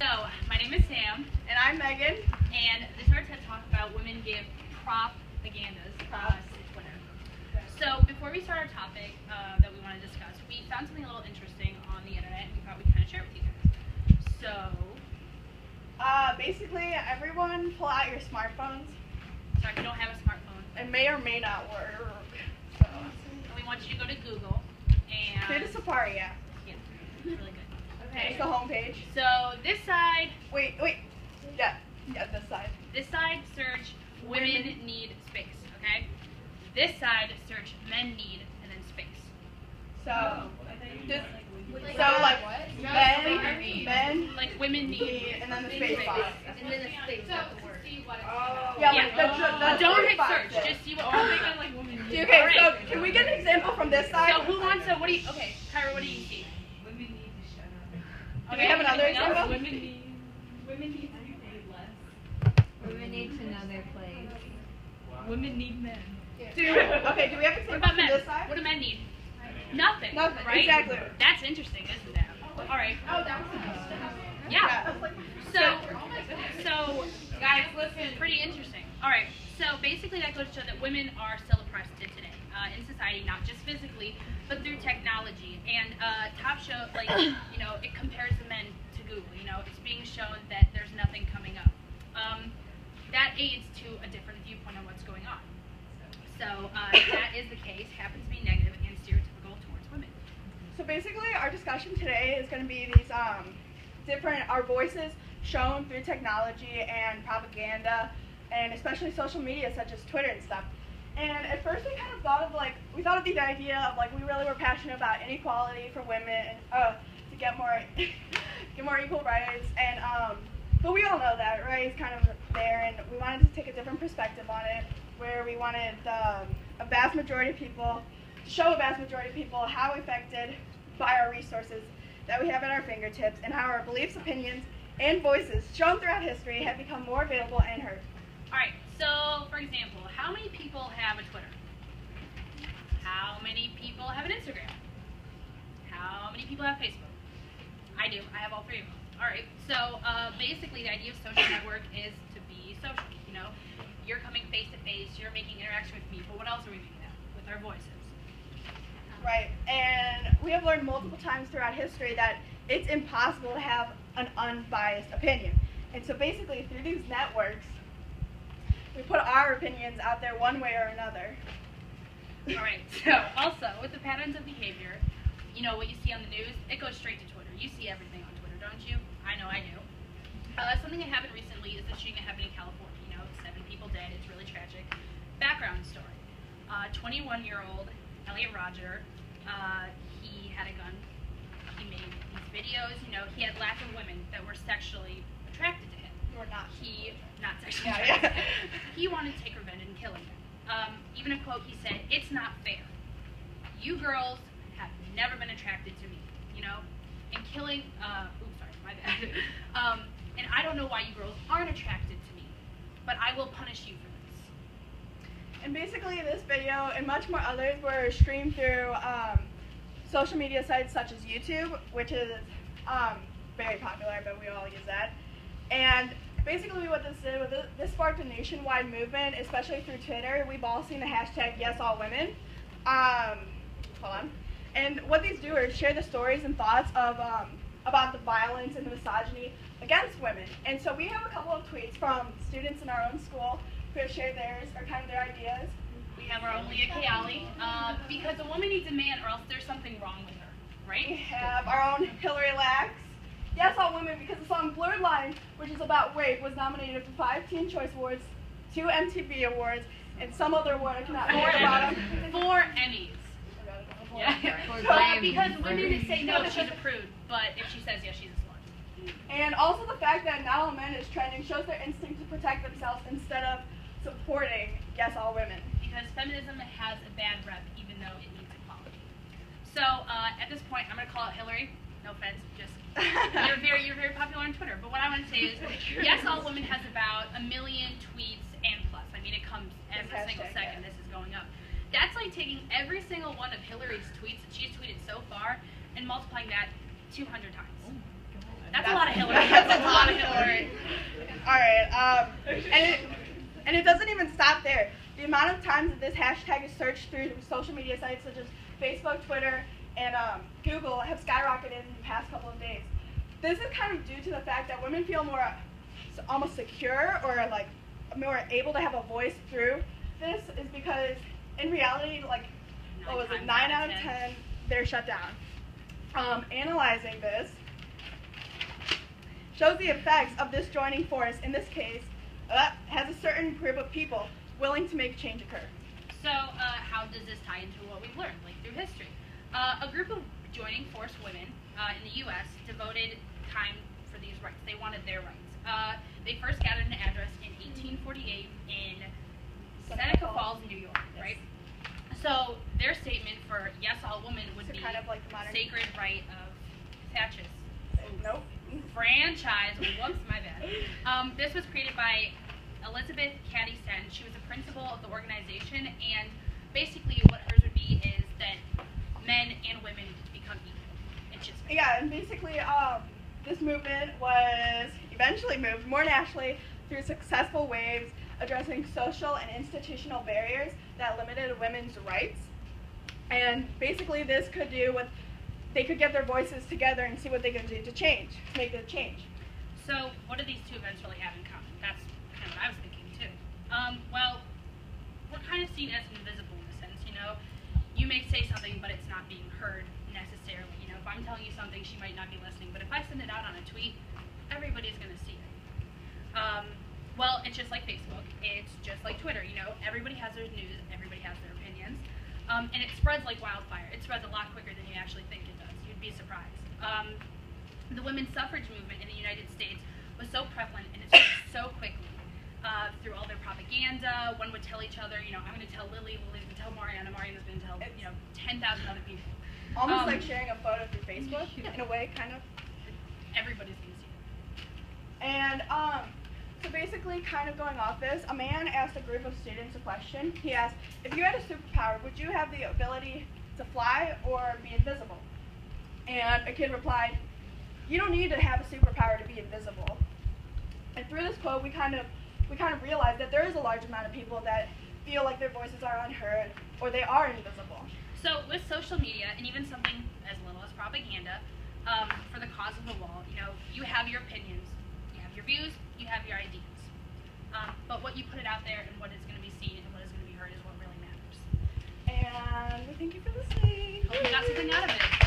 So, my name is Sam. And I'm Megan. And this is our TED Talk about women give propagandas on Twitter. So, before we start our topic that we want to discuss, we found something a little interesting on the internet and we thought we'd kind of share it with you guys. So, basically, everyone pull out your smartphones. So if you don't have a smartphone, It may or may not work. So. and we want you to go to Google and Do the Safari app. yeah, it's really good. It's the homepage. So this side, Wait. Yeah, this side. search women need space. Okay. This side search men need and then space. So, men, Like women need and then the space box. And then the space, not the word. Yeah, don't hit space box search. is. Just see what we're thinking. Like women need. Okay, Alright. so can we get an example from this side? So who wants to? What do you? Okay, Kyra, what do you see? Women need to shut up. Do we have another anything else? example? Women need to say less. Women need to know their place. Women need men. Do we have What examples about from men? this side? What do men need? Nothing. Nothing, Right? exactly. That's interesting, isn't it? All right. Oh, that was supposed to happen. Yeah. So, guys, listen, pretty interesting. All right. So basically, that goes to show that women are still oppressed today in society, not just physically, but through technology. And Top Show, it compares the men to Google. It's being shown that there's nothing coming up. That aids to a different viewpoint on what's going on. So that is the case, happens to be negative and stereotypical towards women. So basically, our discussion today is going to be these our voices shown through technology and propaganda, and especially social media such as Twitter and stuff. And at first, we kind of thought of the idea of we really were passionate about inequality for women, to get more equal rights, and but we all know that, right? It's kind of there, and we wanted to take a different perspective on it, where we wanted to show a vast majority of people how affected by our resources that we have at our fingertips, and how our beliefs, opinions, and voices shown throughout history have become more available and heard. All right. So, for example, how many people have a Twitter? How many people have an Instagram? How many people have Facebook? I do. I have all three of them. All right. So basically, the idea of social network is to be social. You're coming face to face. You're making interaction with me. But what else are we making that with our voices? Right. And we have learned multiple times throughout history that it's impossible to have an unbiased opinion. And so basically, through these networks, we put our opinions out there one way or another. All right. So also with the patterns of behavior, what you see on the news, it goes straight to Twitter. You see everything on Twitter, don't you? I know I do. Something that happened recently is the shooting that happened in California. 7 people dead. It's really tragic. Background story: 21-year-old Elliot Rodger. He had a gun. He made these videos. He had laughing women that were sexually attracted to him. Or not. Not sexually attracted. He wanted to take revenge and killing them. Even a quote, he said, "It's not fair. You girls have never been attracted to me, and killing, oops, sorry, my bad. And I don't know why you girls aren't attracted to me, but I will punish you for this." And basically, this video and much more others were streamed through social media sites such as YouTube, which is very popular, but we all use that. And basically, what this did, this sparked a nationwide movement, especially through Twitter. We've all seen the hashtag #YesAllWomen. Hold on. And what these do is share the stories and thoughts of about the violence and the misogyny against women. And so we have a couple of tweets from students in our own school who have shared theirs, or kind of their ideas. We have our own Leah Kayali, because a woman needs a man or else there's something wrong with her, right? We have our own Hillary Lax. Yes, All Women, because the song Blurred Line, which is about rape, was nominated for 5 Teen Choice Awards, 2 MTV Awards, and some other award I cannot remember about them. 4 Emmys. Yeah. Because women say no, she's a prude, but if she says yes, she's a slut. And also the fact that Now All Men is trending shows their instinct to protect themselves instead of supporting Yes All Women. Because feminism has a bad rep, even though it needs equality. So at this point, I'm going to call out Hillary. No offense, just you're very popular on Twitter. But what I want to say is, Yes All Women has about 1 million tweets and plus. I mean, it comes every single second this is going up. That's like taking every single one of Hillary's tweets that she's tweeted so far and multiplying that 200 times. That's a lot of Hillary. That's a lot. And it doesn't even stop there. The amount of times that this hashtag is searched through social media sites such as Facebook, Twitter, and Google have skyrocketed in the past couple of days. This is kind of due to the fact that women feel more almost secure or like more able to have a voice through this is because in reality, like, what was it, 9 out of 10, they're shut down. Analyzing this shows the effects of this joining force, in this case, has a certain group of people willing to make change occur. So how does this tie into what we've learned, like through history? A group of joining force women in the U.S. devoted time for these rights. They wanted their rights. They first gathered an address in 1848 in Seneca Falls, New York, right? So their statement for yes, all women would be kind of like the modern sacred right of Thatchis. Nope. Franchise. Whoops, my bad. This was created by Elizabeth Cady Stanton. She was the principal of the organization, and basically what hers would be is that men and women become equal. It's just yeah, and basically this movement was eventually moved more nationally through successful waves addressing social and institutional barriers that limited women's rights. And basically this could do with, they could get their voices together and see what they could do to change, to make the change. So what do these two events really have in common? That's kind of what I was thinking too. Well, we're kind of seen as invisible in a sense, you know. You may say something, but it's not being heard necessarily. You know, if I'm telling you something, she might not be listening. But if I send it out on a tweet, everybody's going to see it. Well, it's just like Facebook. It's just like Twitter. You know, everybody has their news. Everybody has their opinions. And it spreads like wildfire. It spreads a lot quicker than you actually think it does. You'd be surprised. The women's suffrage movement in the United States was so prevalent and it spread so quickly through all their propaganda. One would tell each other, you know, I'm going to tell Lily, Lily's going to tell Mariana, Mariana's going to tell, you know, 10,000 other people. Almost like sharing a photo through Facebook, in a way, kind of. Everybody's going to see it. And so basically, kind of going off this, a man asked a group of students a question. He asked, if you had a superpower, would you have the ability to fly or be invisible? And a kid replied, you don't need to have a superpower to be invisible. And through this quote, we kind of realized that there is a large amount of people that feel like their voices are unheard or they are invisible. So with social media and even something as little as propaganda, for the cause of the wall, you know, you have your opinions, you have your views, you have your ideas. But what you put it out there and what is going to be seen and what is going to be heard is what really matters. And we thank you for listening. Hope you got something out of it.